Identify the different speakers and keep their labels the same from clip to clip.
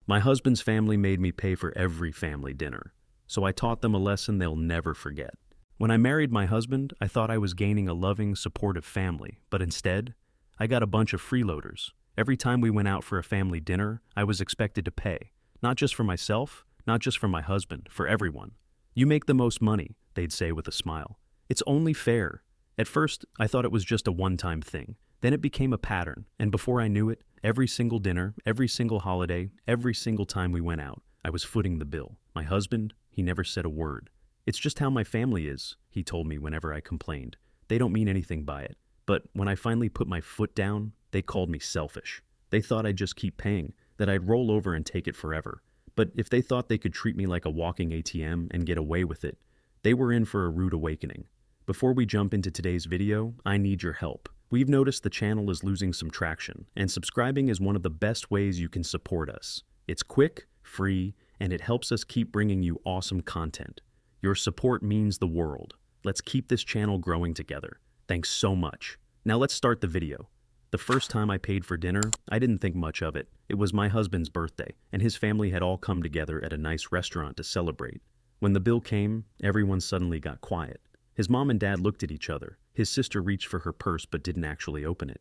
Speaker 1: My husband's family made me pay for every family dinner, so I taught them a lesson they'll never forget. When I married my husband, I thought I was gaining a loving, supportive family, but instead, I got a bunch of freeloaders. Every time we went out for a family dinner, I was expected to pay. Not just for myself, not just for my husband, for everyone. "You make the most money," they'd say with a smile. "It's only fair." At first, I thought it was just a one-time thing. Then it became a pattern, and before I knew it, every single dinner, every single holiday, every single time we went out, I was footing the bill. My husband, he never said a word. "It's just how my family is," he told me whenever I complained. "They don't mean anything by it." But when I finally put my foot down, they called me selfish. They thought I'd just keep paying, that I'd roll over and take it forever. But if they thought they could treat me like a walking ATM and get away with it, they were in for a rude awakening. Before we jump into today's video, I need your help. We've noticed the channel is losing some traction, and subscribing is one of the best ways you can support us. It's quick, free, and it helps us keep bringing you awesome content. Your support means the world. Let's keep this channel growing together. Thanks so much. Now let's start the video. The first time I paid for dinner, I didn't think much of it. It was my husband's birthday, and his family had all come together at a nice restaurant to celebrate. When the bill came, everyone suddenly got quiet. His mom and dad looked at each other. His sister reached for her purse but didn't actually open it.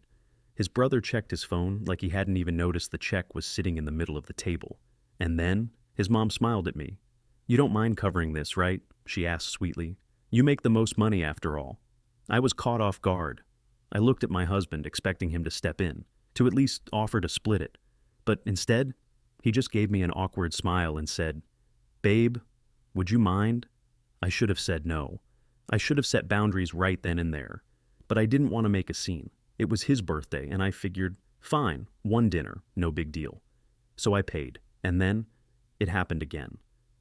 Speaker 1: His brother checked his phone like he hadn't even noticed the check was sitting in the middle of the table. And then, his mom smiled at me. "You don't mind covering this, right?" she asked sweetly. "You make the most money after all." I was caught off guard. I looked at my husband, expecting him to step in, to at least offer to split it. But instead, he just gave me an awkward smile and said, "Babe, would you mind?" I should have said no. I should have set boundaries right then and there. But I didn't want to make a scene. It was his birthday, and I figured, fine, one dinner, no big deal. So I paid, and then it happened again.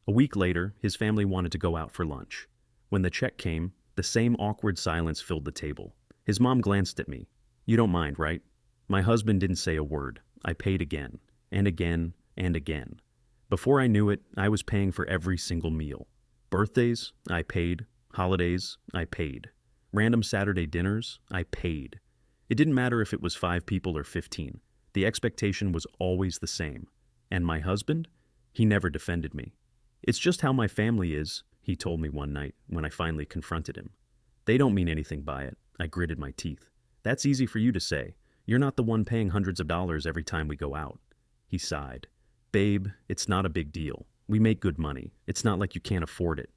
Speaker 1: A week later, his family wanted to go out for lunch. When the check came, the same awkward silence filled the table. His mom glanced at me. "You don't mind, right?" My husband didn't say a word. I paid again, and again, and again. Before I knew it, I was paying for every single meal. Birthdays, I paid. Holidays, I paid. Random Saturday dinners, I paid. It didn't matter if it was 5 people or 15. The expectation was always the same. And my husband? He never defended me. "It's just how my family is," he told me one night when I finally confronted him. "They don't mean anything by it." I gritted my teeth. "That's easy for you to say. You're not the one paying hundreds of dollars every time we go out." He sighed. "Babe, it's not a big deal. We make good money. It's not like you can't afford it."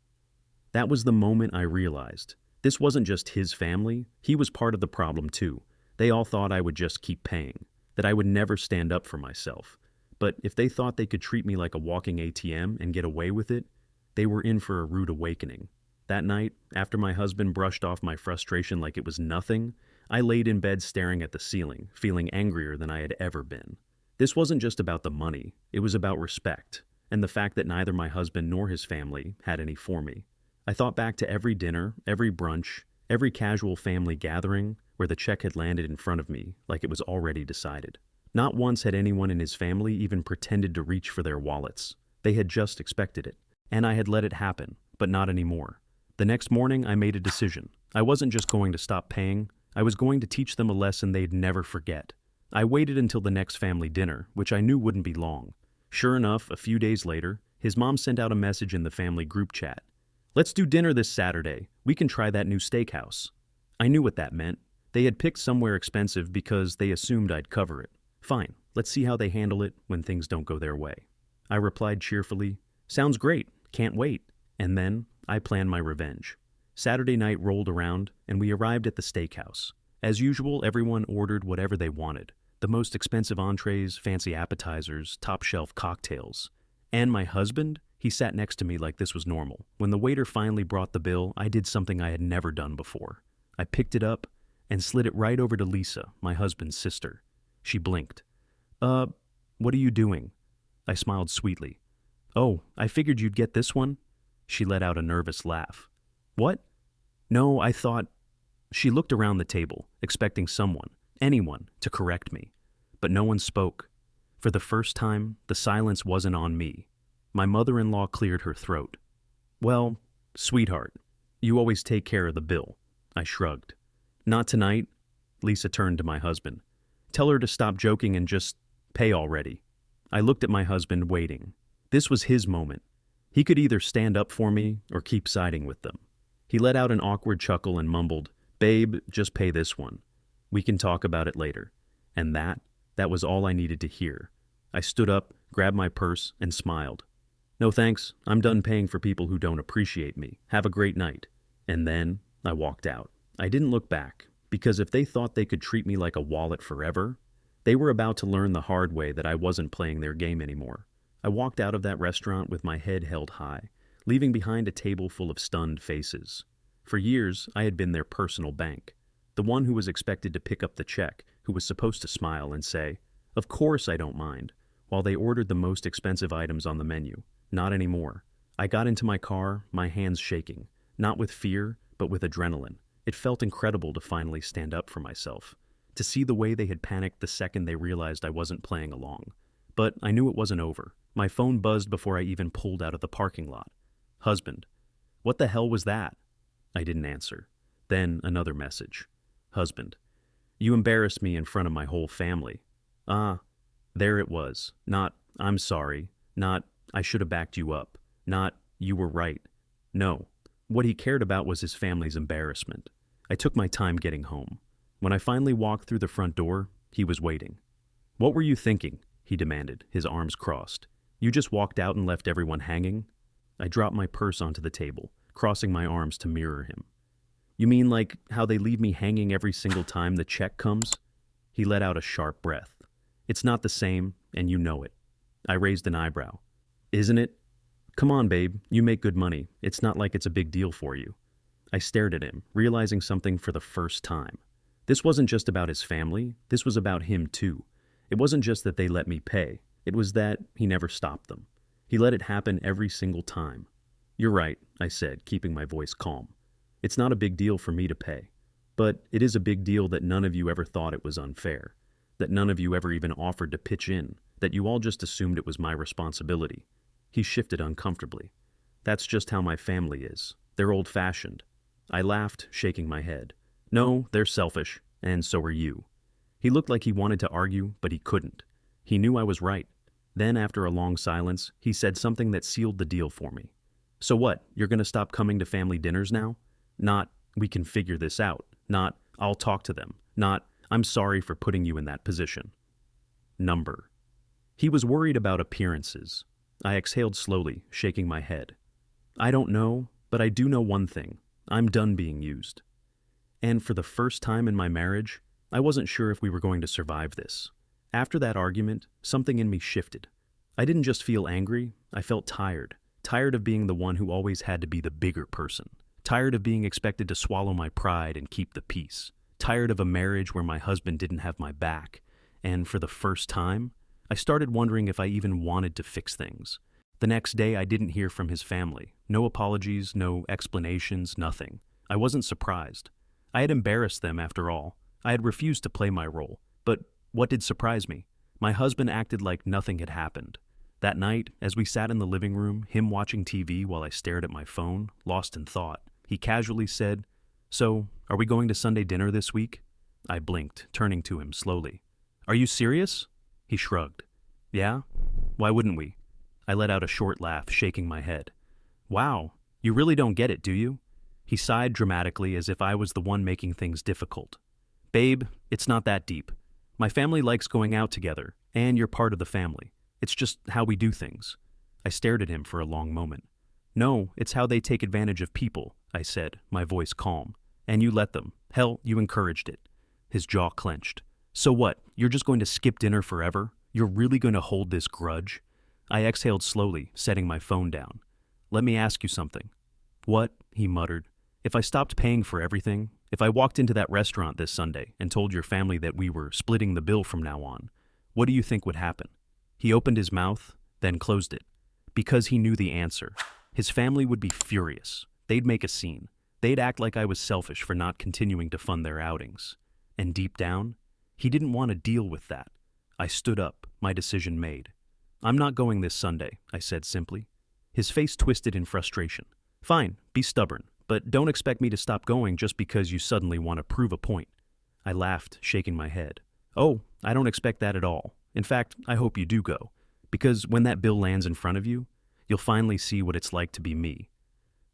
Speaker 1: That was the moment I realized. This wasn't just his family. He was part of the problem too. They all thought I would just keep paying, that I would never stand up for myself. But if they thought they could treat me like a walking ATM and get away with it, they were in for a rude awakening. That night, after my husband brushed off my frustration like it was nothing, I laid in bed staring at the ceiling, feeling angrier than I had ever been. This wasn't just about the money, it was about respect, and the fact that neither my husband nor his family had any for me. I thought back to every dinner, every brunch, every casual family gathering where the check had landed in front of me like it was already decided. Not once had anyone in his family even pretended to reach for their wallets. They had just expected it. And I had let it happen, but not anymore. The next morning, I made a decision. I wasn't just going to stop paying, I was going to teach them a lesson they'd never forget. I waited until the next family dinner, which I knew wouldn't be long. Sure enough, a few days later, his mom sent out a message in the family group chat. "Let's do dinner this Saturday. We can try that new steakhouse." I knew what that meant. They had picked somewhere expensive because they assumed I'd cover it. Fine, let's see how they handle it when things don't go their way. I replied cheerfully, "Sounds great, can't wait." And then I planned my revenge. Saturday night rolled around, and we arrived at the steakhouse. As usual, everyone ordered whatever they wanted. The most expensive entrees, fancy appetizers, top-shelf cocktails. And my husband? He sat next to me like this was normal. When the waiter finally brought the bill, I did something I had never done before. I picked it up and slid it right over to Lisa, my husband's sister. She blinked. What are you doing?" I smiled sweetly. "Oh, I figured you'd get this one." She let out a nervous laugh. "What?" "No, I thought—" She looked around the table, expecting someone, anyone, to correct me. But no one spoke. For the first time, the silence wasn't on me. My mother-in-law cleared her throat. "Well, sweetheart, you always take care of the bill." I shrugged. "Not tonight." Lisa turned to my husband. "Tell her to stop joking and just pay already." I looked at my husband, waiting. This was his moment. He could either stand up for me or keep siding with them. He let out an awkward chuckle and mumbled, "Babe, just pay this one. We can talk about it later." And that was all I needed to hear. I stood up, grabbed my purse, and smiled. "No thanks, I'm done paying for people who don't appreciate me. Have a great night." And then I walked out. I didn't look back, because if they thought they could treat me like a wallet forever, they were about to learn the hard way that I wasn't playing their game anymore. I walked out of that restaurant with my head held high, leaving behind a table full of stunned faces. For years, I had been their personal bank, the one who was expected to pick up the check, who was supposed to smile and say, "Of course I don't mind," while they ordered the most expensive items on the menu. Not anymore. I got into my car, my hands shaking, not with fear, but with adrenaline. It felt incredible to finally stand up for myself, to see the way they had panicked the second they realized I wasn't playing along. But I knew it wasn't over. My phone buzzed before I even pulled out of the parking lot. "Husband, what the hell was that?" I didn't answer. Then another message. "Husband, you embarrassed me in front of my whole family." Ah, there it was. Not, "I'm sorry." Not, "I should have backed you up." Not, "You were right." No, what he cared about was his family's embarrassment. I took my time getting home. When I finally walked through the front door, he was waiting. "What were you thinking?" he demanded, his arms crossed. "You just walked out and left everyone hanging?" I dropped my purse onto the table, crossing my arms to mirror him. "You mean like how they leave me hanging every single time the check comes?" He let out a sharp breath. "It's not the same, and you know it." I raised an eyebrow. "Isn't it? Come on, babe, you make good money. It's not like it's a big deal for you." I stared at him, realizing something for the first time. This wasn't just about his family, this was about him too. It wasn't just that they let me pay, it was that he never stopped them. He let it happen every single time. "You're right," I said, keeping my voice calm. "It's not a big deal for me to pay. But it is a big deal that none of you ever thought it was unfair. That none of you ever even offered to pitch in. That you all just assumed it was my responsibility." He shifted uncomfortably. "That's just how my family is. They're old-fashioned." I laughed, shaking my head. "No, they're selfish, and so are you." He looked like he wanted to argue, but he couldn't. He knew I was right. Then, after a long silence, he said something that sealed the deal for me. "So what, you're going to stop coming to family dinners now?" Not, "We can figure this out." Not, "I'll talk to them." Not, "I'm sorry for putting you in that position." Number. He was worried about appearances. I exhaled slowly, shaking my head. "I don't know, but I do know one thing. I'm done being used." And for the first time in my marriage, I wasn't sure if we were going to survive this. After that argument, something in me shifted. I didn't just feel angry, I felt tired. Tired of being the one who always had to be the bigger person. Tired of being expected to swallow my pride and keep the peace. Tired of a marriage where my husband didn't have my back. And for the first time, I started wondering if I even wanted to fix things. The next day, I didn't hear from his family. No apologies, no explanations, nothing. I wasn't surprised. I had embarrassed them after all. I had refused to play my role. But what did surprise me? My husband acted like nothing had happened. That night, as we sat in the living room, him watching TV while I stared at my phone, lost in thought, he casually said, "So, are we going to Sunday dinner this week?" I blinked, turning to him slowly. "Are you serious?" He shrugged. "Yeah? Why wouldn't we?" I let out a short laugh, shaking my head. "Wow, you really don't get it, do you?" He sighed dramatically as if I was the one making things difficult. "Babe, it's not that deep. My family likes going out together, and you're part of the family. It's just how we do things." I stared at him for a long moment. "No, it's how they take advantage of people," I said, my voice calm. "And you let them. Hell, you encouraged it." His jaw clenched. "So what, you're just going to skip dinner forever? You're really going to hold this grudge?" I exhaled slowly, setting my phone down. "Let me ask you something." "What?" he muttered. "If I stopped paying for everything, if I walked into that restaurant this Sunday and told your family that we were splitting the bill from now on, what do you think would happen?" He opened his mouth, then closed it. Because he knew the answer. His family would be furious. They'd make a scene. They'd act like I was selfish for not continuing to fund their outings. And deep down, he didn't want to deal with that. I stood up, my decision made. "I'm not going this Sunday," I said simply. His face twisted in frustration. "Fine, be stubborn, but don't expect me to stop going just because you suddenly want to prove a point." I laughed, shaking my head. "Oh, I don't expect that at all. In fact, I hope you do go. Because when that bill lands in front of you, you'll finally see what it's like to be me.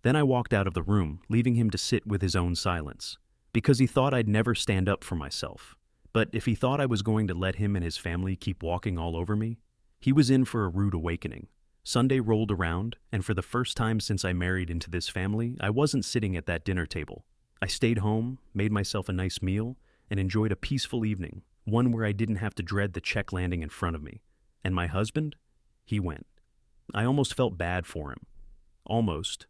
Speaker 1: Then I walked out of the room, leaving him to sit with his own silence, because he thought I'd never stand up for myself. But if he thought I was going to let him and his family keep walking all over me, he was in for a rude awakening. Sunday rolled around, and for the first time since I married into this family, I wasn't sitting at that dinner table. I stayed home, made myself a nice meal, and enjoyed a peaceful evening, one where I didn't have to dread the check landing in front of me. And my husband? He went. I almost felt bad for him. Almost.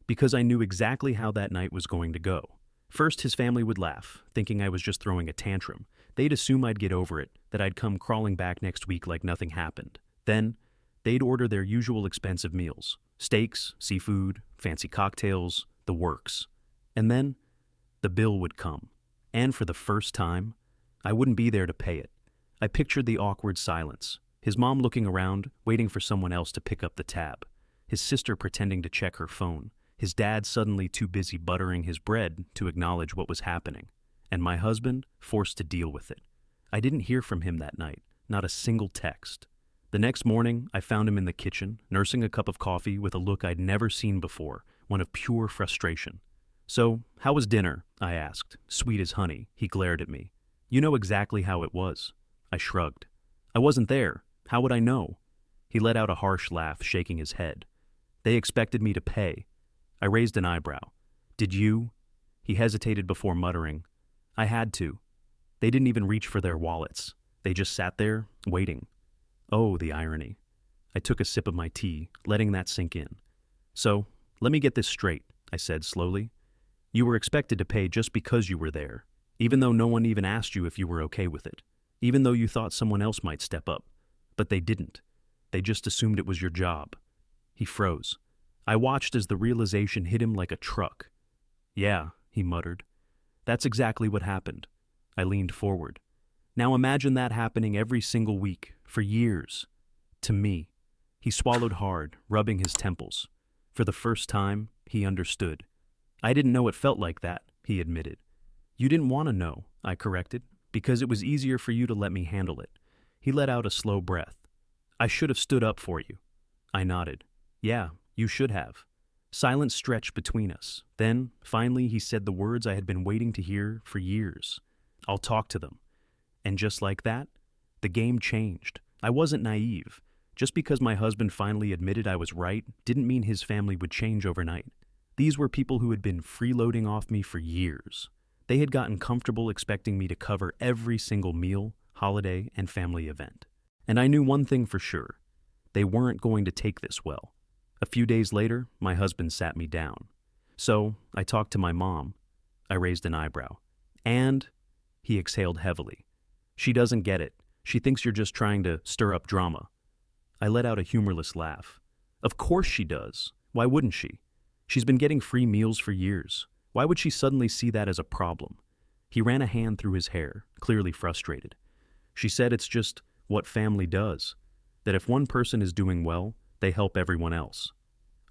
Speaker 1: Because I knew exactly how that night was going to go. First, his family would laugh, thinking I was just throwing a tantrum. They'd assume I'd get over it, that I'd come crawling back next week like nothing happened. Then, they'd order their usual expensive meals. Steaks, seafood, fancy cocktails, the works. And then, the bill would come. And for the first time, I wouldn't be there to pay it. I pictured the awkward silence. His mom looking around, waiting for someone else to pick up the tab. His sister pretending to check her phone. His dad suddenly too busy buttering his bread to acknowledge what was happening. And my husband forced to deal with it. I didn't hear from him that night, not a single text. The next morning, I found him in the kitchen, nursing a cup of coffee with a look I'd never seen before, one of pure frustration. "So, how was dinner?" I asked. Sweet as honey, he glared at me. "You know exactly how it was." I shrugged. "I wasn't there. How would I know?" He let out a harsh laugh, shaking his head. "They expected me to pay." I raised an eyebrow. "Did you?" He hesitated before muttering, "I had to." They didn't even reach for their wallets. They just sat there, waiting. Oh, the irony. I took a sip of my tea, letting that sink in. "So, let me get this straight," I said slowly. "You were expected to pay just because you were there, even though no one even asked you if you were okay with it, even though you thought someone else might step up. But they didn't. They just assumed it was your job." He froze. I watched as the realization hit him like a truck. "Yeah," he muttered. "That's exactly what happened." I leaned forward. "Now imagine that happening every single week, for years. To me." He swallowed hard, rubbing his temples. For the first time, he understood. "I didn't know it felt like that," he admitted. "You didn't want to know," I corrected, "because it was easier for you to let me handle it." He let out a slow breath. "I should have stood up for you." I nodded. "Yeah, you should have." Silence stretched between us. Then, finally, he said the words I had been waiting to hear for years. "I'll talk to them." And just like that, the game changed. I wasn't naive. Just because my husband finally admitted I was right didn't mean his family would change overnight. These were people who had been freeloading off me for years. They had gotten comfortable expecting me to cover every single meal, holiday, and family event. And I knew one thing for sure. They weren't going to take this well. A few days later, my husband sat me down. So, I talked to my mom. I raised an eyebrow. "And?" He exhaled heavily. "She doesn't get it. She thinks you're just trying to stir up drama." I let out a humorless laugh. "Of course she does. Why wouldn't she? She's been getting free meals for years. Why would she suddenly see that as a problem?" He ran a hand through his hair, clearly frustrated. "She said it's just what family does. That if one person is doing well, they help everyone else."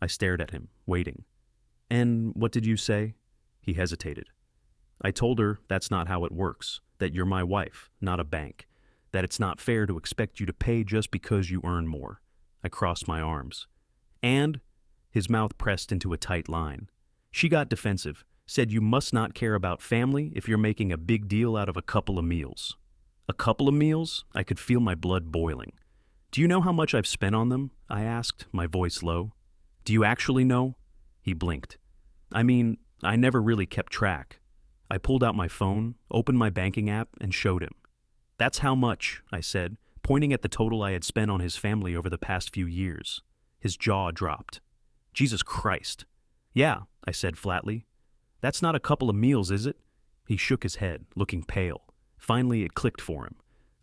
Speaker 1: I stared at him, waiting. "And what did you say?" He hesitated. "I told her that's not how it works, that you're my wife, not a bank, that it's not fair to expect you to pay just because you earn more." I crossed my arms. "And?" His mouth pressed into a tight line. "She got defensive, said you must not care about family if you're making a big deal out of a couple of meals." "A couple of meals?" I could feel my blood boiling. "Do you know how much I've spent on them?" I asked, my voice low. "Do you actually know?" He blinked. "I mean, I never really kept track." I pulled out my phone, opened my banking app, and showed him. "That's how much," I said, pointing at the total I had spent on his family over the past few years. His jaw dropped. "Jesus Christ." "Yeah," I said flatly. "That's not a couple of meals, is it?" He shook his head, looking pale. Finally, it clicked for him.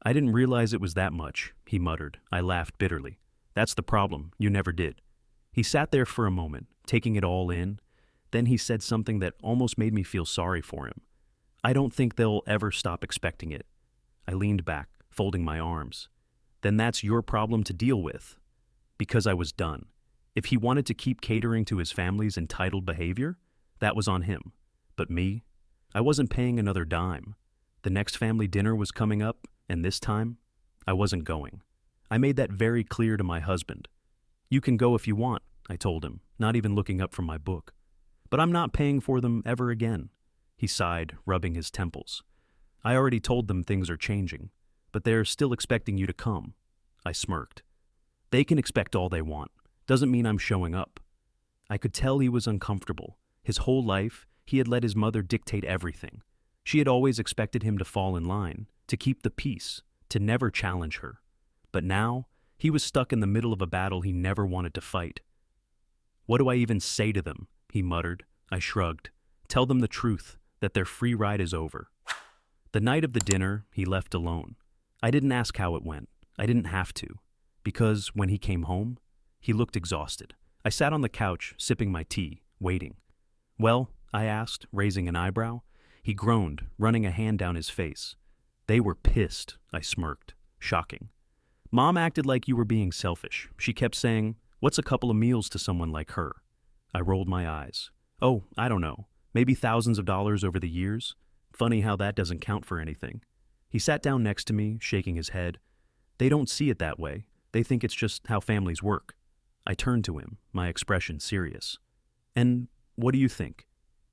Speaker 1: "I didn't realize it was that much," he muttered. I laughed bitterly. "That's the problem. You never did." He sat there for a moment, taking it all in. Then he said something that almost made me feel sorry for him. "I don't think they'll ever stop expecting it." I leaned back, folding my arms. "Then that's your problem to deal with." Because I was done. If he wanted to keep catering to his family's entitled behavior, that was on him. But me? I wasn't paying another dime. The next family dinner was coming up, and this time, I wasn't going. I made that very clear to my husband. You can go if you want, I told him, not even looking up from my book. But I'm not paying for them ever again. He sighed, rubbing his temples. I already told them things are changing, but they're still expecting you to come. I smirked. They can expect all they want. Doesn't mean I'm showing up. I could tell he was uncomfortable. His whole life, he had let his mother dictate everything. She had always expected him to fall in line, to keep the peace, to never challenge her. But now, he was stuck in the middle of a battle he never wanted to fight. What do I even say to them? He muttered. I shrugged. Tell them the truth, that their free ride is over. The night of the dinner, he left alone. I didn't ask how it went. I didn't have to. Because when he came home, he looked exhausted. I sat on the couch, sipping my tea, waiting. Well, I asked, raising an eyebrow. He groaned, running a hand down his face. They were pissed, I smirked. Shocking. Mom acted like you were being selfish. She kept saying, "What's a couple of meals to someone like her?" I rolled my eyes. Oh, I don't know. Maybe thousands of dollars over the years? Funny how that doesn't count for anything. He sat down next to me, shaking his head. They don't see it that way. They think it's just how families work. I turned to him, my expression serious. And what do you think?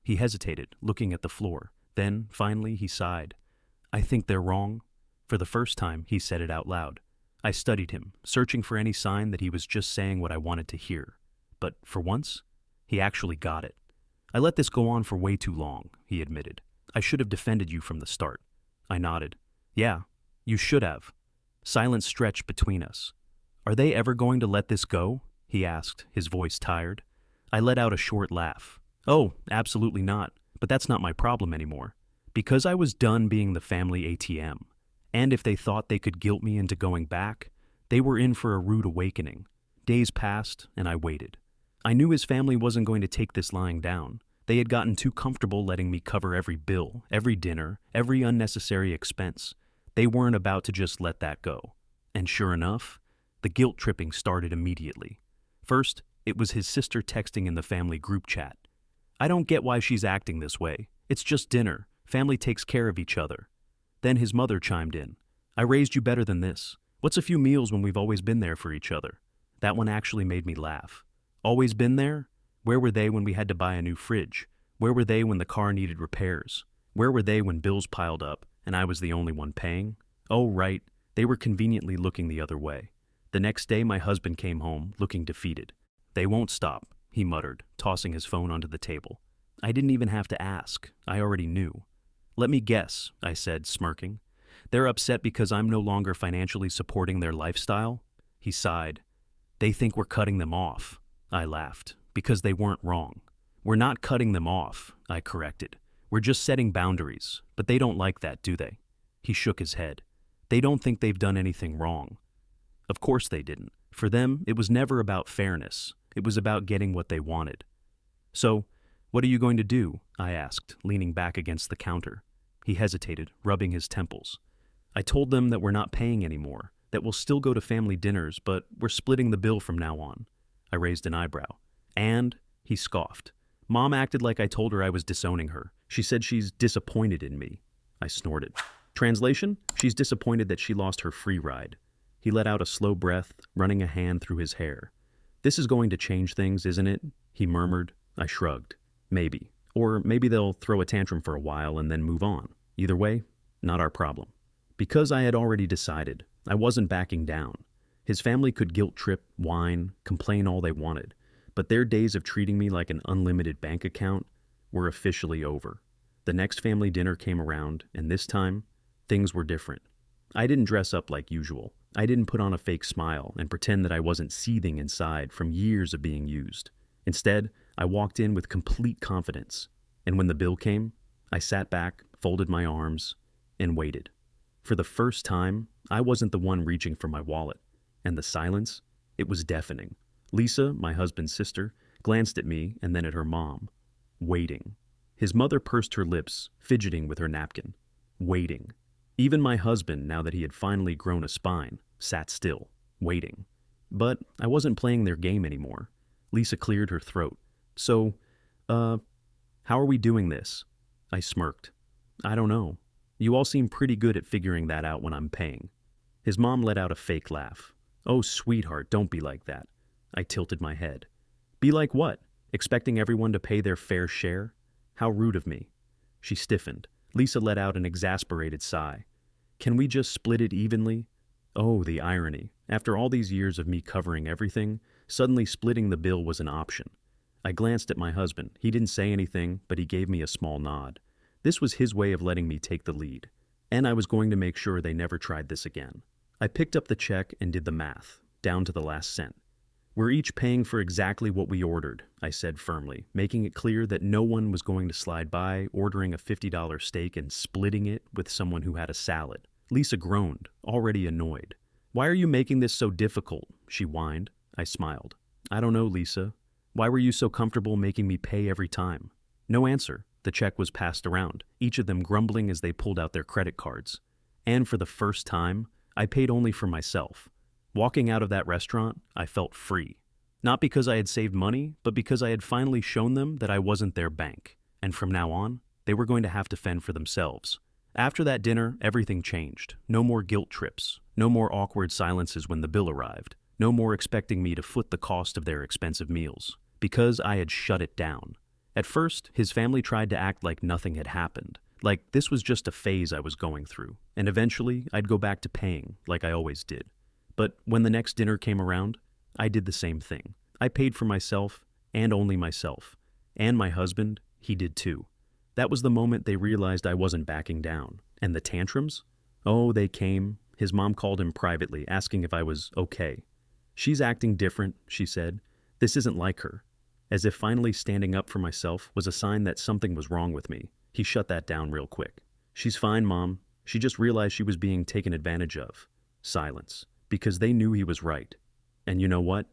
Speaker 1: He hesitated, looking at the floor. Then, finally, he sighed. I think they're wrong. For the first time, he said it out loud. I studied him, searching for any sign that he was just saying what I wanted to hear. But for once, he actually got it. I let this go on for way too long, he admitted. I should have defended you from the start. I nodded. Yeah, you should have. Silence stretched between us. Are they ever going to let this go? He asked, his voice tired. I let out a short laugh. Oh, absolutely not. But that's not my problem anymore. Because I was done being the family ATM. And if they thought they could guilt me into going back, they were in for a rude awakening. Days passed, and I waited. I knew his family wasn't going to take this lying down. They had gotten too comfortable letting me cover every bill, every dinner, every unnecessary expense. They weren't about to just let that go. And sure enough, the guilt tripping started immediately. First, it was his sister texting in the family group chat. I don't get why she's acting this way. It's just dinner. Family takes care of each other. Then his mother chimed in. I raised you better than this. What's a few meals when we've always been there for each other? That one actually made me laugh. Always been there? Where were they when we had to buy a new fridge? Where were they when the car needed repairs? Where were they when bills piled up and I was the only one paying? Oh, right. They were conveniently looking the other way. The next day, my husband came home, looking defeated. They won't stop, he muttered, tossing his phone onto the table. I didn't even have to ask. I already knew. Let me guess, I said, smirking. They're upset because I'm no longer financially supporting their lifestyle? He sighed. They think we're cutting them off. I laughed, because they weren't wrong. We're not cutting them off, I corrected. We're just setting boundaries, but they don't like that, do they? He shook his head. They don't think they've done anything wrong. Of course they didn't. For them, it was never about fairness. It was about getting what they wanted. So, what are you going to do? I asked, leaning back against the counter. He hesitated, rubbing his temples. I told them that we're not paying anymore, that we'll still go to family dinners, but we're splitting the bill from now on. I raised an eyebrow. And, he scoffed. Mom acted like I told her I was disowning her. She said she's disappointed in me. I snorted. Translation? She's disappointed that she lost her free ride. He let out a slow breath, running a hand through his hair. This is going to change things, isn't it? He murmured. I shrugged. Maybe. Or maybe they'll throw a tantrum for a while and then move on. Either way, not our problem. Because I had already decided, I wasn't backing down. His family could guilt trip, whine, complain all they wanted, but their days of treating me like an unlimited bank account were officially over. The next family dinner came around, and this time, things were different. I didn't dress up like usual. I didn't put on a fake smile and pretend that I wasn't seething inside from years of being used. Instead, I walked in with complete confidence, and when the bill came, I sat back, folded my arms, and waited. For the first time, I wasn't the one reaching for my wallet, and the silence, it was deafening. Lisa, my husband's sister, glanced at me and then at her mom. Waiting. His mother pursed her lips, fidgeting with her napkin. Waiting. Even my husband, now that he had finally grown a spine, sat still, waiting. But I wasn't playing their game anymore. Lisa cleared her throat. So, how are we doing this? I smirked. I don't know. You all seem pretty good at figuring that out when I'm paying. His mom let out a fake laugh. Oh, sweetheart, don't be like that. I tilted my head. Be like what? Expecting everyone to pay their fair share? How rude of me. She stiffened. Lisa let out an exasperated sigh. Can we just split it evenly? Oh, the irony. After all these years of me covering everything, suddenly splitting the bill was an option. I glanced at my husband. He didn't say anything, but he gave me a small nod. This was his way of letting me take the lead. And I was going to make sure they never tried this again. I picked up the check and did the math, down to the last cent. We're each paying for exactly what we ordered, I said firmly, making it clear that no one was going to slide by, ordering a $50 steak and splitting it with someone who had a salad. Lisa groaned, already annoyed. Why are you making this so difficult? She whined. I smiled. I don't know, Lisa. Why were you so comfortable making me pay every time? No answer. The check was passed around, each of them grumbling as they pulled out their credit cards. And for the first time, I paid only for myself. Walking out of that restaurant, I felt free. Not because I had saved money, but because I had finally shown them that I wasn't their bank. And from now on, they were going to have to fend for themselves. After that dinner, everything changed. No more guilt trips. No more awkward silences when the bill arrived. No more expecting me to foot the cost of their expensive meals. Because I had shut it down. At first, his family tried to act like nothing had happened. Like this was just a phase I was going through. And eventually, I'd go back to paying, like I always did. But when the next dinner came around, I did the same thing. I paid for myself, and only myself. And my husband, he did too. That was the moment they realized I wasn't backing down. And the tantrums? Oh, they came. His mom called him privately, asking if I was okay. She's acting different, she said. This isn't like her. As if finally standing up for myself was a sign that something was wrong with me. He shut that down real quick. She's fine, Mom. She just realized she was being taken advantage of. Silence. Because they knew he was right. And you know what?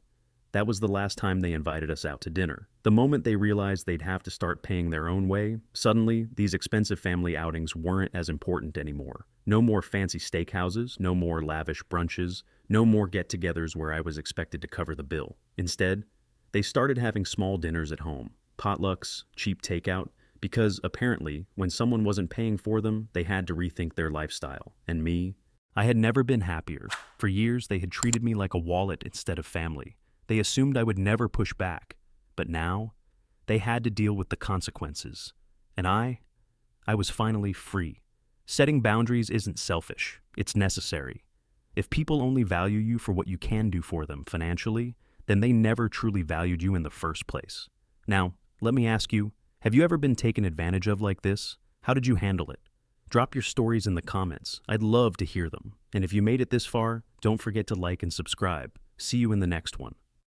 Speaker 1: That was the last time they invited us out to dinner. The moment they realized they'd have to start paying their own way, suddenly these expensive family outings weren't as important anymore. No more fancy steakhouses, no more lavish brunches, no more get-togethers where I was expected to cover the bill. Instead, they started having small dinners at home, potlucks, cheap takeout, because apparently, when someone wasn't paying for them, they had to rethink their lifestyle. And me? I had never been happier. For years, they had treated me like a wallet instead of family. They assumed I would never push back. But now, they had to deal with the consequences. And I was finally free. Setting boundaries isn't selfish. It's necessary. If people only value you for what you can do for them financially, then they never truly valued you in the first place. Now, let me ask you, have you ever been taken advantage of like this? How did you handle it? Drop your stories in the comments. I'd love to hear them. And if you made it this far, don't forget to like and subscribe. See you in the next one.